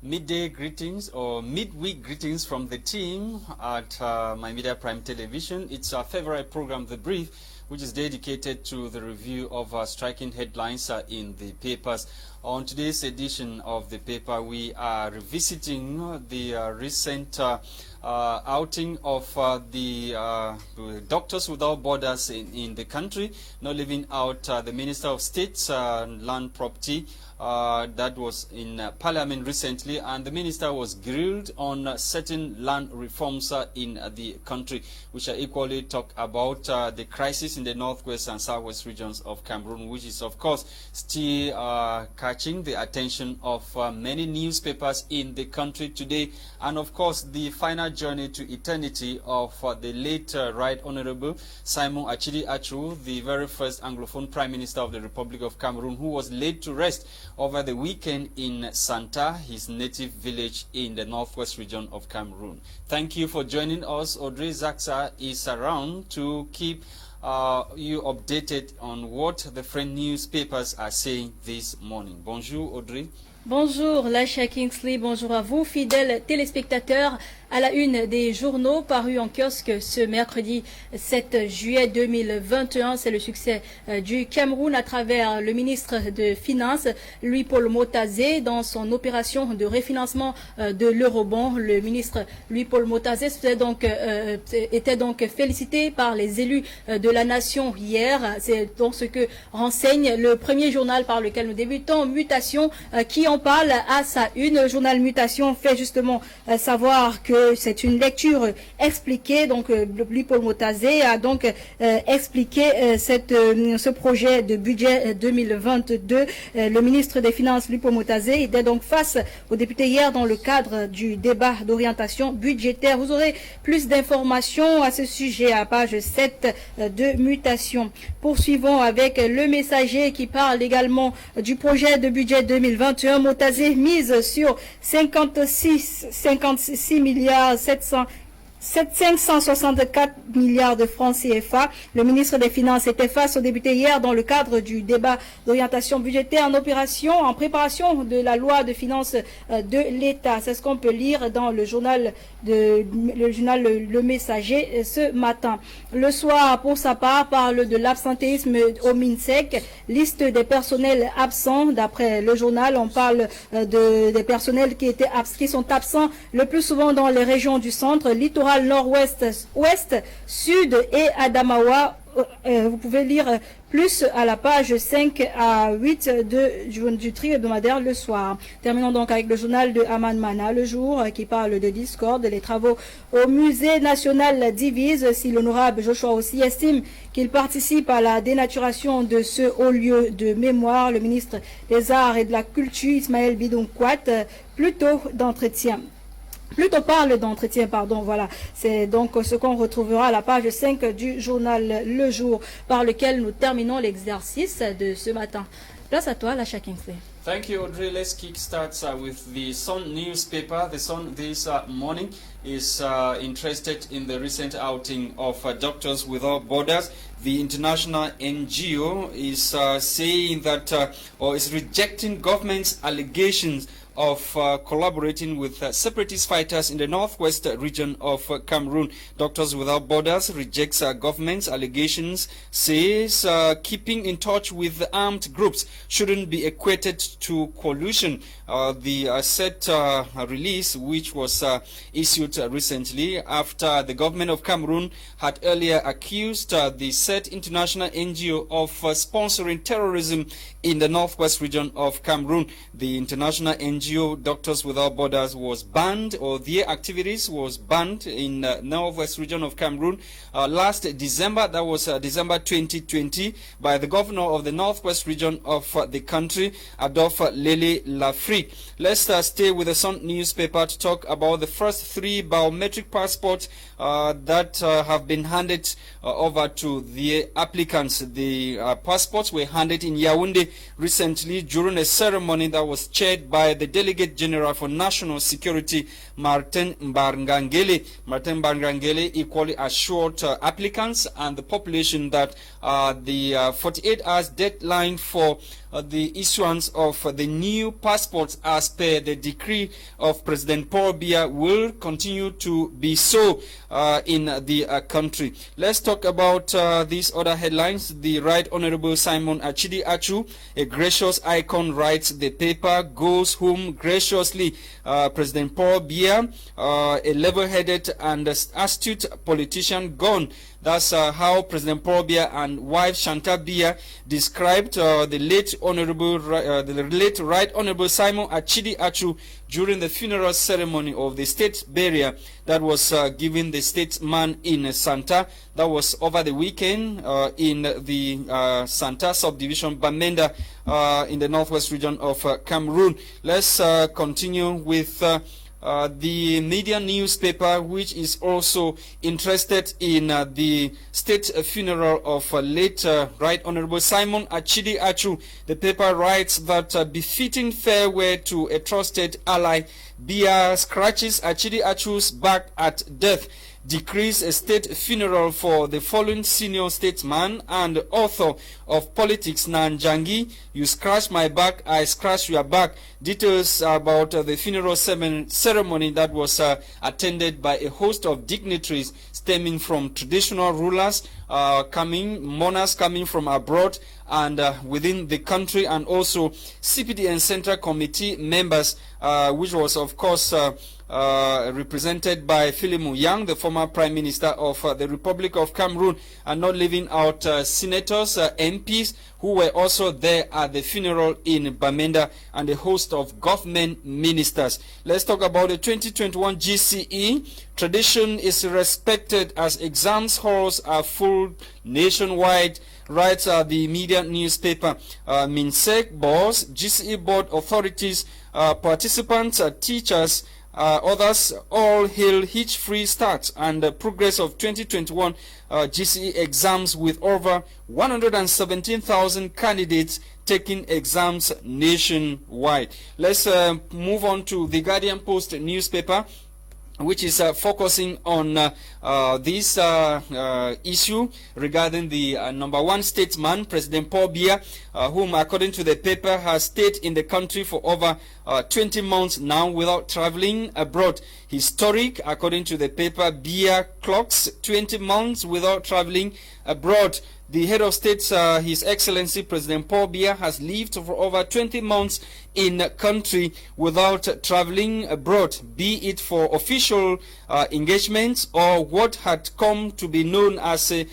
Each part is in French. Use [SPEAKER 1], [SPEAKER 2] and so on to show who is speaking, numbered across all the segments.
[SPEAKER 1] Midday greetings or midweek greetings from the team at My Media Prime Television. It's our favorite program, The Brief, which is dedicated to the review of striking headlines in the papers. On today's edition of the paper, we are revisiting the recent outing of the Doctors Without Borders in the country, not leaving out the Minister of State's land property. That was in Parliament recently, and the minister was grilled on certain land reforms in the country, which are equally talk about the crisis in the northwest and southwest regions of Cameroon, which is of course still catching the attention of many newspapers in the country today, and of course the final journey to eternity of the late Right Honorable Simon Achidi Achu, the very first Anglophone Prime Minister of the Republic of Cameroon, who was laid to rest over the weekend in Santa, his native village in the northwest region of Cameroon. Thank you for joining us. Audrey Zaksa is around to keep you updated on what the French newspapers are saying this morning. Bonjour Audrey.
[SPEAKER 2] Bonjour Lasha Kingsley, bonjour à vous fidèles téléspectateurs. À la une des journaux parus en kiosque ce mercredi 7 juillet 2021, c'est le succès du Cameroun à travers le ministre de Finances, Louis-Paul Motazé, dans son opération de refinancement de l'eurobond. Le ministre Louis-Paul Motazé était donc félicité par les élus de la nation hier. C'est donc ce que renseigne le premier journal par lequel nous débutons, Mutation, qui en parle à sa une. Le journal Mutation fait justement savoir que c'est une lecture expliquée. Donc, Louis-Paul Motazé a donc expliqué ce projet de budget 2022. Le ministre des Finances, Louis-Paul Motazé, était donc face aux députés hier dans le cadre du débat d'orientation budgétaire. Vous aurez plus d'informations à ce sujet à page 7 de Mutation. Poursuivons avec le Messager qui parle également du projet de budget 2021. Motazé mise sur 56 milliards 564 milliards de francs CFA. Le ministre des Finances était face aux députés hier dans le cadre du débat d'orientation budgétaire en préparation de la loi de finances de l'État. C'est ce qu'on peut lire dans le journal Le Messager ce matin. Le Soir, pour sa part, parle de l'absentéisme au MINSEC. Liste des personnels absents. D'après le journal, on parle des personnels qui sont absents le plus souvent dans les régions du centre, littoral nord-ouest, ouest, sud et Adamawa. Vous pouvez lire plus à la page 5 à 8 du tri hebdomadaire Le Soir. Terminons donc avec le journal de Aman Mana, Le Jour, qui parle de discorde. Les travaux au musée national divisent. Si l'honorable Joshua aussi estime qu'il participe à la dénaturation de ce haut lieu de mémoire, le ministre des Arts et de la Culture, Ismaël Bidonkwat, voilà. C'est donc ce qu'on retrouvera à la page 5 du journal Le Jour, par lequel nous terminons l'exercice de ce matin. Place à toi, Lasha Kingsley.
[SPEAKER 1] Thank you, Audrey. Let's kickstart with the Sun newspaper. The Sun this morning is interested in the recent outing of Doctors Without Borders. The international NGO is saying that, or is rejecting government's allegations of collaborating with separatist fighters in the northwest region of Cameroon. Doctors Without Borders rejects government's allegations, says keeping in touch with the armed groups shouldn't be equated to collusion. The set release, which was issued recently after the government of Cameroon had earlier accused the set international NGO of sponsoring terrorism in the northwest region of Cameroon. The international NGO Doctors Without Borders was banned, or their activities was banned in northwest region of Cameroon last December. That was December 2020 by the governor of the northwest region of the country, Adolphe Lele Lafrique. Let's stay with the Sun newspaper to talk about the first 3 biometric passports that have been handed over to the applicants. The passports were handed in Yaoundé recently during a ceremony that was chaired by the Delegate General for National Security, Martin Mbarngangele. Martin Mbarngangele equally assured applicants and the population that the 48 hours deadline for the issuance of the new passports as per the decree of President Paul Biya will continue to be so in the country. Let's talk about these other headlines. The Right Honorable Simon Achidi Achu, a gracious icon, writes the paper, goes home graciously. President Paul Biya, a level-headed and astute politician, gone. That's how President Paul Biya and wife Shanta Biya described the late Right Honorable Simon Achidi Achu during the funeral ceremony of the state burial that was given the statesman in Santa. That was over the weekend in the Santa subdivision, Bamenda, in the northwest region of Cameroon. Let's continue with the media newspaper, which is also interested in the state funeral of late Right Honorable Simon Achidi Achu. The paper writes that befitting farewell to a trusted ally, Biya scratches Achidi Achu's back at death, decrees a state funeral for the fallen senior statesman and author of Politics, Nanjangi. You scratch my back, I scratch your back. Details about the funeral ceremony that was attended by a host of dignitaries stemming from traditional rulers, monarchs coming from abroad and within the country, and also CPDN Central Committee members, which was of course represented by Philippe Yang, the former Prime Minister of the Republic of Cameroon, and not leaving out senators, MPs, who were also there at the funeral in Bamenda, and a host of government ministers. Let's talk about the 2021 GCE. Tradition is respected as exams halls are full nationwide, writes the media newspaper. MINSEC boards, GCE board authorities, participants, teachers, others all hail hitch-free start and progress of 2021 GCE exams, with over 117,000 candidates taking exams nationwide. Let's move on to the Guardian Post newspaper, which is focusing on this issue regarding the number one statesman, President Paul Biya, whom, according to the paper, has stayed in the country for over 20 months now without traveling abroad. Historic, according to the paper, Biya clocks 20 months without traveling abroad. The head of state, His Excellency President Paul Biya, has lived for over 20 months in the country without traveling abroad, be it for official engagements or what had come to be known as a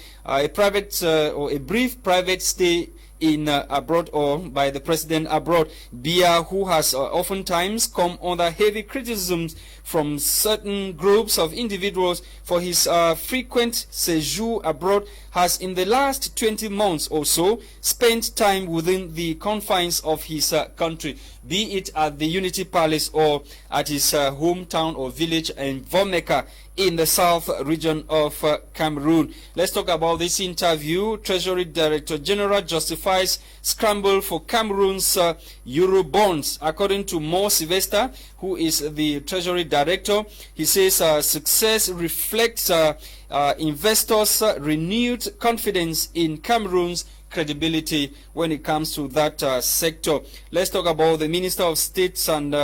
[SPEAKER 1] private or a brief private stay in abroad, or by the president abroad. Biya, who has oftentimes come under heavy criticisms from certain groups of individuals for his frequent séjour abroad, has in the last 20 months or so spent time within the confines of his country, be it at the Unity Palace or at his hometown or village in Vomeka in the south region of Cameroon. Let's talk about this interview. Treasury Director General justifies scramble for Cameroon's Euro bonds. According to Mo Sylvester, who is the Treasury Director, he says success reflects investors' renewed confidence in Cameroon's credibility when it comes to that sector. Let's talk about the Minister of States and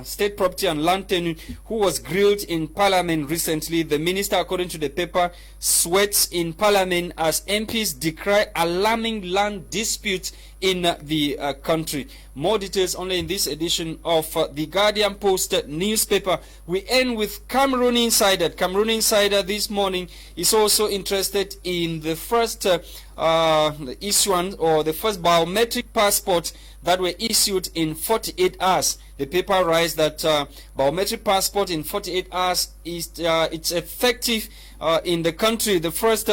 [SPEAKER 1] State Property and Land Tenure, who was grilled in Parliament recently. The minister, according to the paper, sweats in Parliament as MPs decry alarming land disputes in the country. More details only in this edition of the Guardian Post newspaper. We end with Cameroon Insider. Cameroon Insider this morning is also interested in the first issuance or the first biometric passport that were issued in 48 hours. The paper writes that biometric passport in 48 hours is it's effective in the country. The first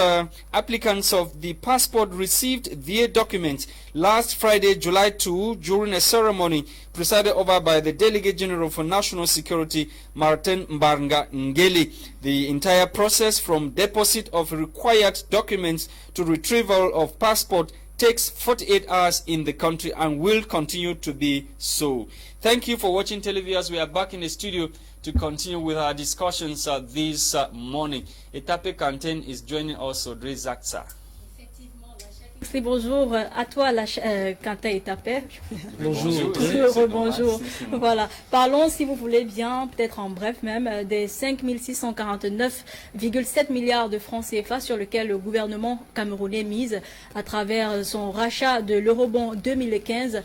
[SPEAKER 1] applicants of the passport received their documents last Friday, July 2, during a ceremony presided over by the Delegate General for National Security, Martin Mbarngangele. The entire process, from deposit of required documents to retrieval of passport, takes 48 hours in the country and will continue to be so. Thank you for watching televiewers. We are back in the studio to continue with our discussions this morning. Etape Kanten is joining us, Audrey Zaksa.
[SPEAKER 2] Bonjour à toi, Quentin Etapé.
[SPEAKER 1] Bonjour.
[SPEAKER 2] Bonjour. Voilà. Parlons, si vous voulez bien, peut-être en bref même, des 5 649,7 milliards de francs CFA sur lesquels le gouvernement camerounais mise à travers son rachat de l'eurobond 2015.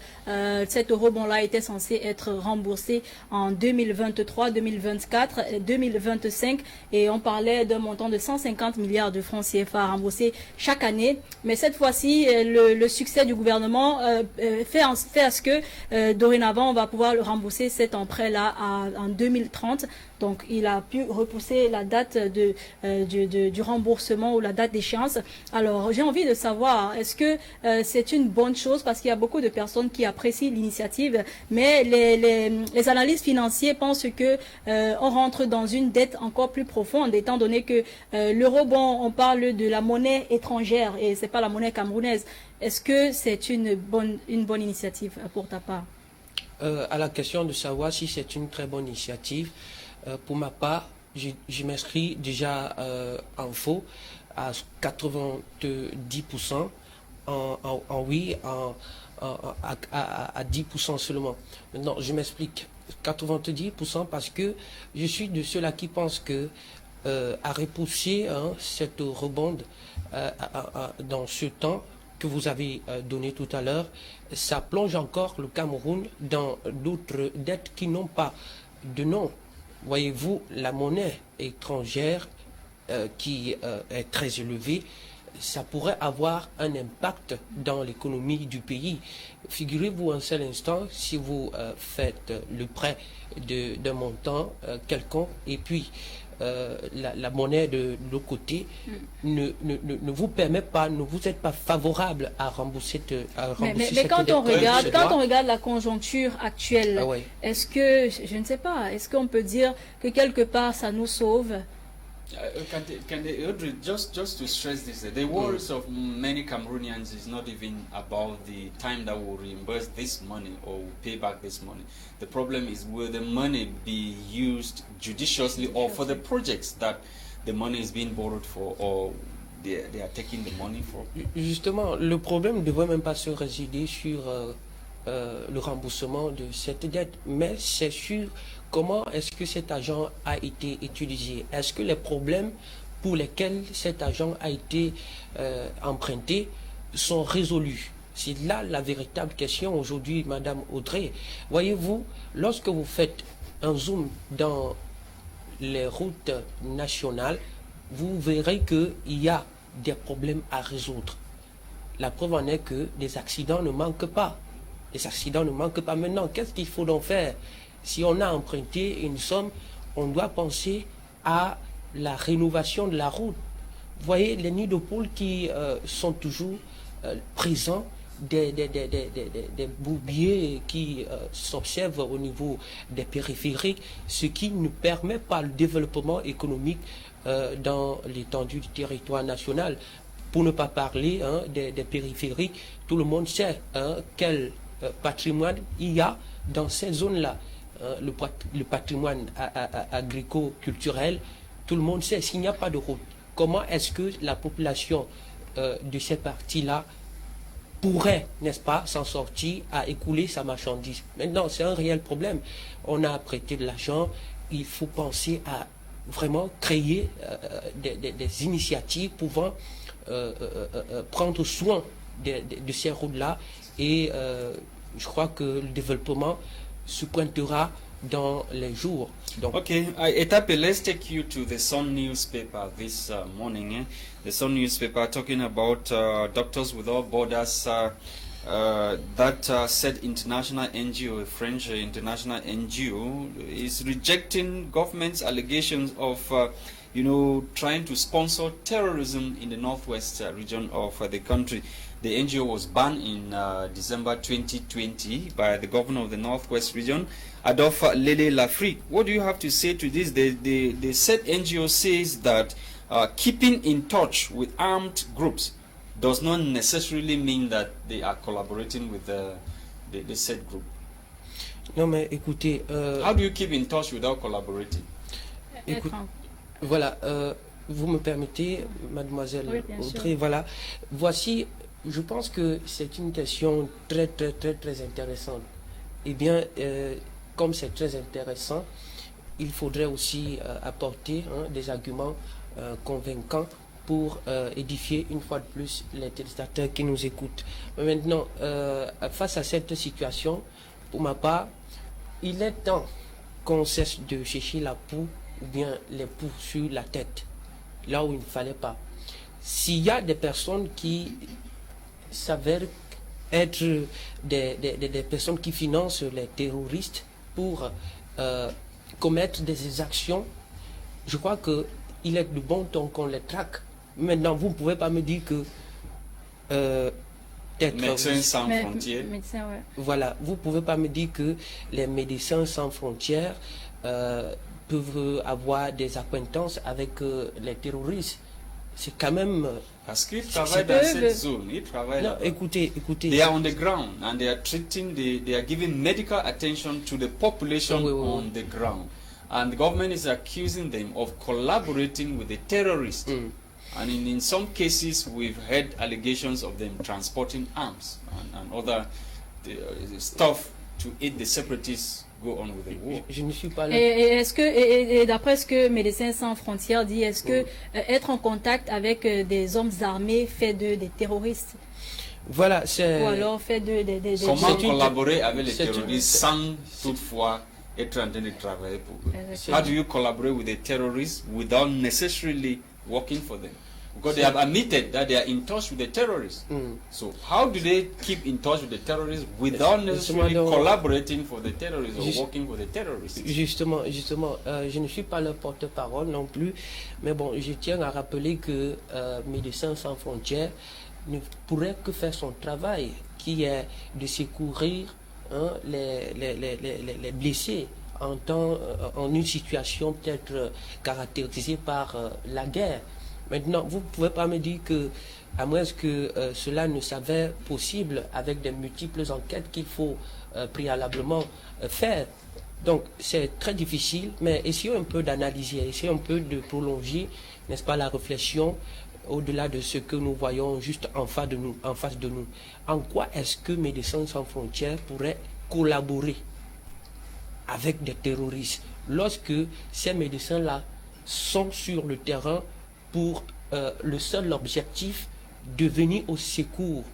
[SPEAKER 2] Cet eurobond-là était censé être remboursé en 2023, 2024, 2025 et on parlait d'un montant de 150 milliards de francs CFA remboursés chaque année. Mais cette fois-ci, le succès du gouvernement fait à ce que dorénavant on va pouvoir rembourser cet emprunt-là en 2030. Donc il a pu repousser la date du remboursement ou la date d'échéance. Alors j'ai envie de savoir, est-ce que c'est une bonne chose, parce qu'il y a beaucoup de personnes qui apprécient l'initiative, mais les analystes financiers pensent que on rentre dans une dette encore plus profonde, étant donné que l'eurobond, on parle de la monnaie étrangère et c'est pas la monnaie camerounaise. Est-ce que c'est une bonne initiative pour ta part?
[SPEAKER 3] À la question de savoir si c'est une très bonne initiative, pour ma part, je m'inscris déjà en faux à 90%, en oui, à 10% seulement. Maintenant, je m'explique. 90% parce que je suis de ceux-là qui pensent que à repousser cette rebond dans ce temps que vous avez donné tout à l'heure, ça plonge encore le Cameroun dans d'autres dettes qui n'ont pas de nom. Voyez-vous, la monnaie étrangère qui est très élevée, ça pourrait avoir un impact dans l'économie du pays. Figurez-vous un seul instant, si vous faites le prêt d'un montant quelconque, et puis la monnaie de l'autre côté ne vous permet pas, ne vous êtes pas favorable à rembourser
[SPEAKER 2] mais quand on regarde la conjoncture actuelle, est-ce que, je ne sais pas, est-ce qu'on peut dire que quelque part ça nous sauve?
[SPEAKER 1] Just to stress this, the worries of many Cameroonians is not even about the time that we'll reimburse this money or we'll pay back this money. The problem is, will the money be used judiciously or for the projects that the money is being borrowed for, or they are taking the money for?
[SPEAKER 3] Justement, le problème ne devrait même pas se résider sur le remboursement de cette dette, mais c'est sur comment est-ce que cet argent a été utilisé. Est-ce que les problèmes pour lesquels cet argent a été emprunté sont résolus? C'est là la véritable question aujourd'hui, Madame Audrey. Voyez-vous, lorsque vous faites un zoom dans les routes nationales, vous verrez qu'il y a des problèmes à résoudre. La preuve en est que des accidents ne manquent pas. Les accidents ne manquent pas. Maintenant, qu'est-ce qu'il faut donc faire? Si on a emprunté une somme, on doit penser à la rénovation de la route. Vous voyez, les nids de poules qui sont toujours présents, des bourbiers qui s'observent au niveau des périphériques, ce qui ne permet pas le développement économique dans l'étendue du territoire national. Pour ne pas parler des périphériques, tout le monde sait quel patrimoine il y a dans ces zones-là. Le patrimoine agrico-culturel, tout le monde sait, s'il n'y a pas de route, comment est-ce que la population de ces parties-là pourrait, n'est-ce pas, s'en sortir à écouler sa marchandise? Maintenant, c'est un réel problème. On a prêté de l'argent, il faut penser à vraiment créer des initiatives pouvant prendre soin de ces routes-là, et je crois que le développement se pointera dans les jours. Donc,
[SPEAKER 1] okay, Etape, let's take you to the Sun newspaper this morning. The Sun newspaper talking about Doctors Without Borders that said international NGO, a French international NGO, is rejecting government's allegations of trying to sponsor terrorism in the northwest region of the country. The NGO was banned in December 2020 by the governor of the northwest region, Adolphe Lele Lafrique. What do you have to say to this? The said NGO says that keeping in touch with armed groups does not necessarily mean that they are collaborating with the said group.
[SPEAKER 3] Non, mais écoutez...
[SPEAKER 1] How do you keep in touch without collaborating?
[SPEAKER 3] Écoute, voilà, vous me permettez, mademoiselle
[SPEAKER 2] Oui, bien
[SPEAKER 3] Audrey,
[SPEAKER 2] sûr.
[SPEAKER 3] voilà, voici, je pense que c'est une question très intéressante. Eh bien, comme c'est très intéressant, il faudrait aussi apporter des arguments convaincants pour édifier une fois de plus les téléspectateurs qui nous écoutent. Mais maintenant, face à cette situation, pour ma part, il est temps qu'on cesse de chercher la poux ou bien les poux sur la tête, là où il ne fallait pas. S'il y a des personnes qui s'avèrent être des personnes qui financent les terroristes pour commettre des actions, je crois qu'il est de bon ton qu'on les traque. Maintenant, vous ne pouvez pas me dire que...
[SPEAKER 1] Médecins sans frontières.
[SPEAKER 2] Médecins, ouais.
[SPEAKER 3] Voilà, vous ne pouvez pas me dire que les médecins sans frontières peuvent avoir des acquaintances avec les terroristes. C'est quand même...
[SPEAKER 1] Parce qu'ils travaillent dans cette zone. Ils travaillent
[SPEAKER 3] Non,
[SPEAKER 1] là-bas.
[SPEAKER 3] écoutez.
[SPEAKER 1] They are on the ground and they are treating, they are giving medical attention to the population
[SPEAKER 3] Oui.
[SPEAKER 1] on the ground. And the government is accusing them of collaborating with the terrorists. And in some cases, we've heard allegations of them transporting arms and other stuff to aid the separatists go on with the war.
[SPEAKER 3] Je ne suis pas là.
[SPEAKER 2] Et est-ce que, et d'après ce que Médecins sans frontières dit, est-ce que être en contact avec des hommes armés fait des terroristes,
[SPEAKER 3] Voilà, c'est...
[SPEAKER 2] ou alors fait des
[SPEAKER 1] Comment
[SPEAKER 3] c'est une-
[SPEAKER 1] collaborer avec les
[SPEAKER 3] c'est une-
[SPEAKER 1] terroristes sans toutefois être en train de travailler pour eux?
[SPEAKER 2] Exactement.
[SPEAKER 1] How do you collaborate with the terrorists without necessarily working for them? Because they have admitted that they are in touch with the terrorists. So how do they keep in touch with the terrorists without necessarily
[SPEAKER 3] donc-
[SPEAKER 1] collaborating for the terrorists or
[SPEAKER 3] Juste-
[SPEAKER 1] working for the terrorists?
[SPEAKER 3] Justement, je ne suis pas leur porte-parole non plus, mais bon, je tiens à rappeler que Médecins sans frontières ne pourrait que faire son travail, qui est de secourir les blessés en une situation peut-être caractérisée par la guerre. Maintenant, vous ne pouvez pas me dire que, à moins que cela ne s'avère possible avec des multiples enquêtes qu'il faut préalablement faire. Donc, c'est très difficile, mais essayons un peu d'analyser, essayons un peu de prolonger, n'est-ce pas, la réflexion au-delà de ce que nous voyons juste en face de nous. En quoi est-ce que Médecins sans frontières pourrait collaborer avec des terroristes lorsque ces médecins-là sont sur le terrain pour le seul objectif de venir au secours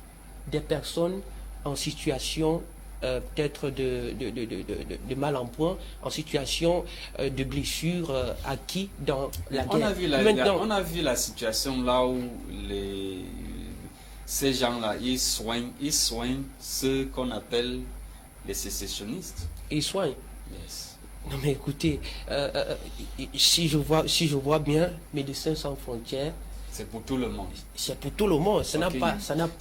[SPEAKER 3] des personnes en situation peut-être de mal en point, en situation de blessure acquis dans la guerre.
[SPEAKER 1] On a vu la situation là où ces gens-là, ils soignent ceux qu'on appelle les sécessionnistes.
[SPEAKER 3] Ils soignent.
[SPEAKER 1] Yes.
[SPEAKER 3] Non mais écoutez, si je vois bien Médecins sans frontières,
[SPEAKER 1] C'est pour tout le monde.
[SPEAKER 3] c'est pour tout le monde. Ça n'a
[SPEAKER 1] Okay.
[SPEAKER 3] pas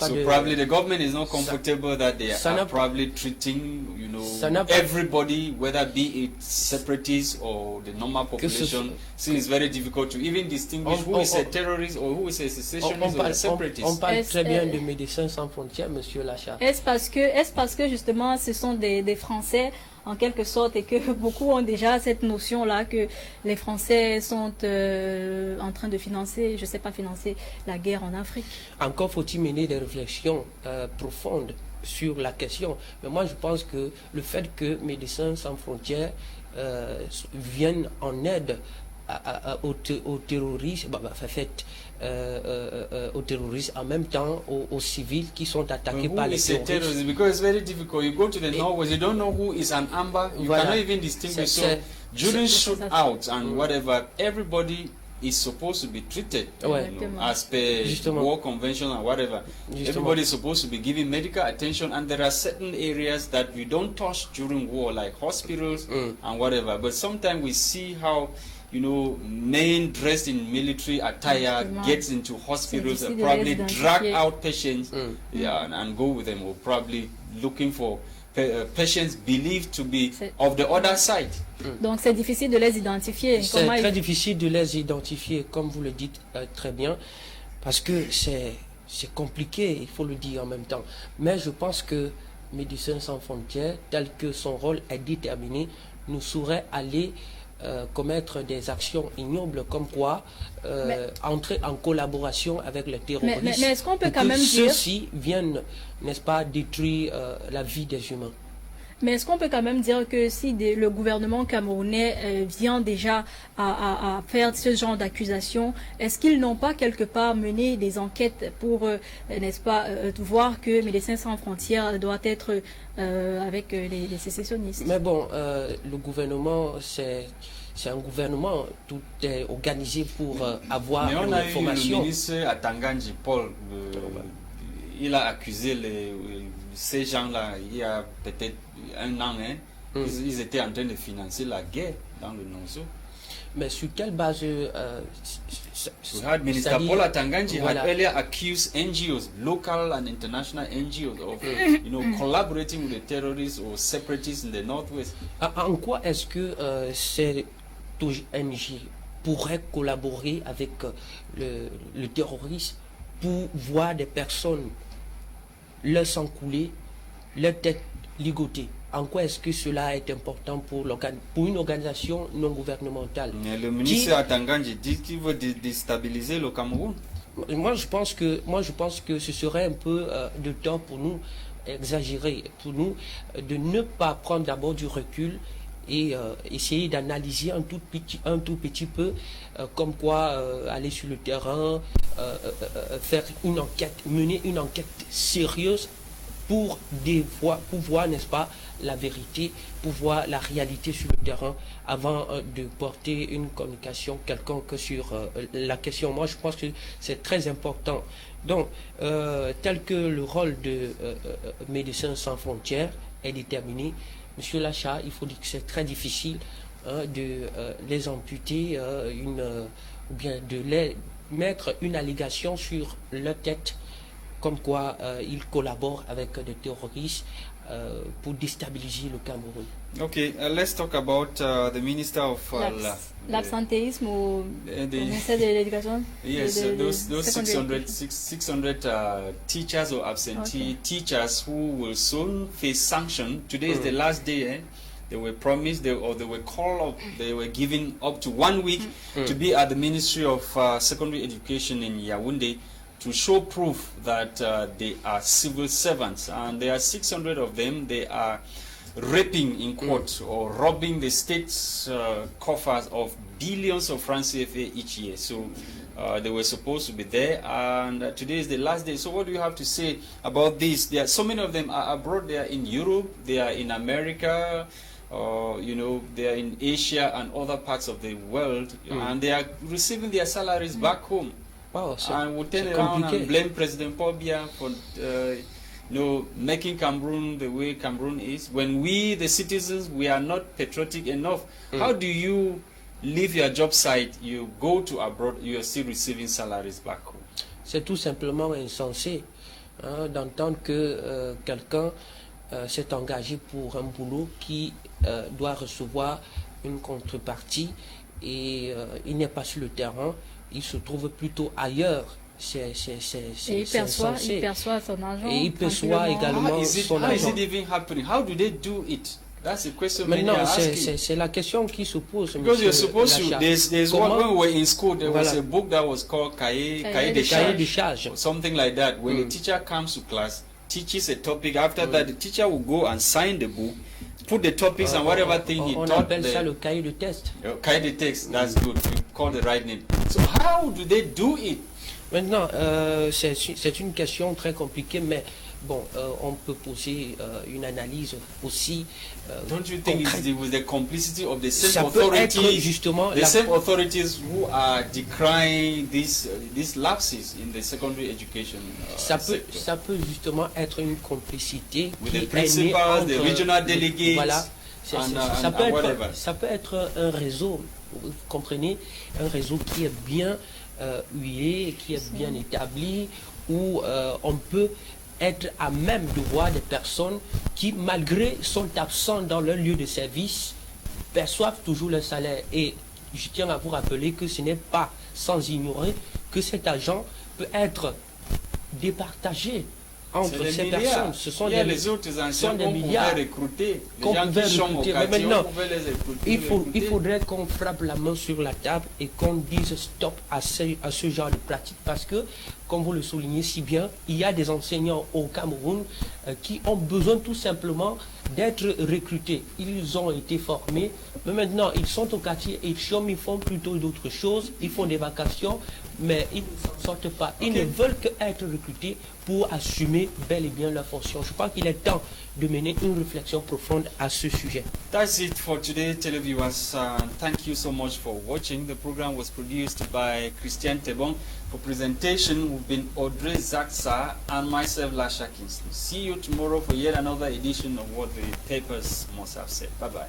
[SPEAKER 1] So
[SPEAKER 3] de...
[SPEAKER 1] probably the government is not comfortable that they
[SPEAKER 3] ça
[SPEAKER 1] are
[SPEAKER 3] n'a-
[SPEAKER 1] probably treating,
[SPEAKER 3] ça n'a pas-
[SPEAKER 1] everybody, whether be it separatists or the normal population. So it's very difficult to even distinguish who is a terrorist or who is a secessionist or a separatist.
[SPEAKER 3] on parle
[SPEAKER 2] Est-ce-
[SPEAKER 3] très bien de Médecins sans frontières, monsieur Lachat.
[SPEAKER 2] Est-ce parce que justement ce sont des Français en quelque sorte et que beaucoup ont déjà cette notion-là que les Français sont en train de financer, je sais pas, financer la guerre en Afrique?
[SPEAKER 3] Encore faut-il mener des réflexions profondes sur la question. Mais moi, je pense que le fait que Médecins sans frontières viennent en aide aux terroristes, aux terroristes en même temps aux civils qui sont attaqués
[SPEAKER 1] Who
[SPEAKER 3] par les
[SPEAKER 1] is a
[SPEAKER 3] terroristes.
[SPEAKER 1] terrorist? Because it's very difficult. You go to the northwest, you don't know who is an amber. You
[SPEAKER 3] Voilà.
[SPEAKER 1] cannot even distinguish. So during shootouts and whatever, everybody is supposed to be treated
[SPEAKER 3] Ouais.
[SPEAKER 1] as per
[SPEAKER 3] Justement.
[SPEAKER 1] war convention and whatever.
[SPEAKER 3] Justement.
[SPEAKER 1] Everybody is supposed to be given medical attention, and there are certain areas that we don't touch during war, like hospitals and whatever. But sometimes we see how, men dressed in military attire
[SPEAKER 2] Justement.
[SPEAKER 1] gets into hospitals
[SPEAKER 2] difficile
[SPEAKER 1] and
[SPEAKER 2] de
[SPEAKER 1] probably
[SPEAKER 2] les
[SPEAKER 1] drag
[SPEAKER 2] identifier.
[SPEAKER 1] out patients and go with them, or probably looking for patients believed to be
[SPEAKER 2] C'est-
[SPEAKER 1] of the other side.
[SPEAKER 2] Donc c'est difficile de les identifier.
[SPEAKER 3] C'est
[SPEAKER 2] Comment
[SPEAKER 3] très
[SPEAKER 2] ils-
[SPEAKER 3] difficile de les identifier, comme vous le dites très bien, parce que c'est compliqué, il faut le dire en même temps. Mais je pense que Médecins sans frontières, tel que son rôle est déterminé, ne saurait aller commettre des actions ignobles comme quoi entrer en collaboration avec les terroristes.
[SPEAKER 2] Mais est-ce qu'on peut quand même dire...
[SPEAKER 3] Ceux-ci viennent, n'est-ce pas, détruire la vie des humains.
[SPEAKER 2] Mais est-ce qu'on peut quand même dire que si le gouvernement camerounais vient déjà à faire ce genre d'accusations, est-ce qu'ils n'ont pas quelque part mené des enquêtes pour, n'est-ce pas, voir que Médecins sans frontières doit être avec les sécessionnistes?
[SPEAKER 3] Mais bon, le gouvernement, c'est un gouvernement, tout est organisé pour avoir
[SPEAKER 1] une information.
[SPEAKER 3] Mais on a eu
[SPEAKER 1] le ministre Atanganji Paul, il a accusé ces gens-là il y a peut-être un an. Ils étaient en train de financer la guerre dans le Nonso.
[SPEAKER 3] Mais sur quelle base
[SPEAKER 1] Minister Paul Atanganji had earlier accused NGOs, local and international NGOs, of collaborating with the terrorists or separatists in the northwest.
[SPEAKER 3] En quoi est-ce que ces ONG pourraient collaborer avec le terrorisme pour voir des personnes leur sang couler, leur tête ligotée? En quoi est-ce que cela est important pour une organisation non gouvernementale?
[SPEAKER 1] Mais le ministre Atanganji dit qu'il veut déstabiliser le Cameroun.
[SPEAKER 3] Moi, je pense que ce serait un peu de temps pour nous exagérer, pour nous de ne pas prendre d'abord du recul et essayer d'analyser un tout petit peu, comme quoi aller sur le terrain, faire une enquête, mener une enquête sérieuse pour voir, n'est-ce pas, la vérité, pour voir la réalité sur le terrain avant de porter une communication quelconque sur la question. Moi, je pense que c'est très important. Donc, tel que le rôle de Médecins sans frontières est déterminé, Monsieur Lacha, il faut dire que c'est très difficile de les amputer ou bien de les mettre une allégation sur leur tête comme quoi ils collaborent avec des terroristes pour déstabiliser le Cameroun.
[SPEAKER 1] Okay, let's talk about the Minister of
[SPEAKER 2] l'absentéisme au ministère de l'Éducation.
[SPEAKER 1] Yes, those 600 teachers or absentee teachers who will soon face sanction. Today is the last day. They were promised, they were called up, they were given up to 1 week to be at the Ministry of Secondary Education in Yaoundé to show proof that they are civil servants. And there are 600 of them. They are raping in court or robbing the state's coffers of billions of francs CFA each year. So they were supposed to be there, and today is the last day. So what do you have to say about this? There are so many of them are abroad. They are in Europe, they are in America, they are in Asia and other parts of the world, and they are receiving their salaries back home.
[SPEAKER 3] Wow,
[SPEAKER 1] and we turn around and blame President Paul Biya for making Cameroon the way Cameroon is. When we, the citizens, we are not patriotic enough. How do you leave your job site, you go to abroad, you are still receiving salaries back home?
[SPEAKER 3] C'est tout simplement insensé d'entendre que quelqu'un s'est engagé pour un boulot qui doit recevoir une contrepartie et il n'est pas sur le terrain, il se trouve plutôt ailleurs.
[SPEAKER 2] Et il perçoit son argent.
[SPEAKER 3] Et il perçoit également son argent.
[SPEAKER 1] How is it even happening? How do they do it? That's the question.
[SPEAKER 3] Maintenant, c'est la question qui se pose.
[SPEAKER 1] Because you're supposed to. There's one when we were in school. There was a book that was called Cahiers de Charge, or something like that. When the teacher comes to class, teaches a topic. After that, the teacher will go and sign the book, put the topics and whatever thing he taught.
[SPEAKER 3] On appelle ça le cahier de test.
[SPEAKER 1] Cahier de texte. That's good. You call the right name. So how do they do it?
[SPEAKER 3] Maintenant, c'est une question très compliquée, mais bon, on peut poser une analyse aussi.
[SPEAKER 1] Don't you think it's with the complicity of the same authorities who are decrying these lapses in the secondary education sector?
[SPEAKER 3] Ça peut justement être une complicité
[SPEAKER 1] with the principals, the regional delegates.
[SPEAKER 3] Voilà, ça peut être un réseau, vous comprenez, un réseau qui est bien huilé, qui est bien établi, où on peut être à même de voir des personnes qui, malgré sont absents dans leur lieu de service, perçoivent toujours leur salaire. Et je tiens à vous rappeler que ce n'est pas sans ignorer que cet agent peut être départager
[SPEAKER 1] C'est
[SPEAKER 3] entre
[SPEAKER 1] des
[SPEAKER 3] ces
[SPEAKER 1] milliards.
[SPEAKER 3] personnes. Ce sont
[SPEAKER 1] Il y a
[SPEAKER 3] des,
[SPEAKER 1] les autres
[SPEAKER 3] sont
[SPEAKER 1] anciens
[SPEAKER 3] des
[SPEAKER 1] qu'on pouvait
[SPEAKER 3] milliards.
[SPEAKER 1] recruter. Les
[SPEAKER 3] Qu'on
[SPEAKER 1] gens
[SPEAKER 3] pouvait
[SPEAKER 1] qui sont au
[SPEAKER 3] recruter. Mais
[SPEAKER 1] quartier,
[SPEAKER 3] maintenant,
[SPEAKER 1] on pouvait les recruter.
[SPEAKER 3] il faudrait qu'on frappe la main sur la table et qu'on dise stop à ce genre de pratique parce que, comme vous le soulignez si bien, il y a des enseignants au Cameroun qui ont besoin tout simplement d'être recrutés. Ils ont été formés, mais maintenant ils sont au quartier et ils font plutôt d'autres choses, ils font des vacations, mais ils ne s'en sortent pas. Ils ne veulent qu'être recrutés pour assumer bel et bien leur fonction. Je crois qu'il est temps de mener une réflexion profonde à ce sujet.
[SPEAKER 1] That's it for today, televiewers. Thank you so much for watching. The program was produced by Christian Tebong. For presentation, we've been Audrey Zaksa and myself, Lasha Kingsley. See you tomorrow for yet another edition of What the Papers Must Have Said. Bye-bye.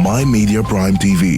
[SPEAKER 4] My Media Prime TV.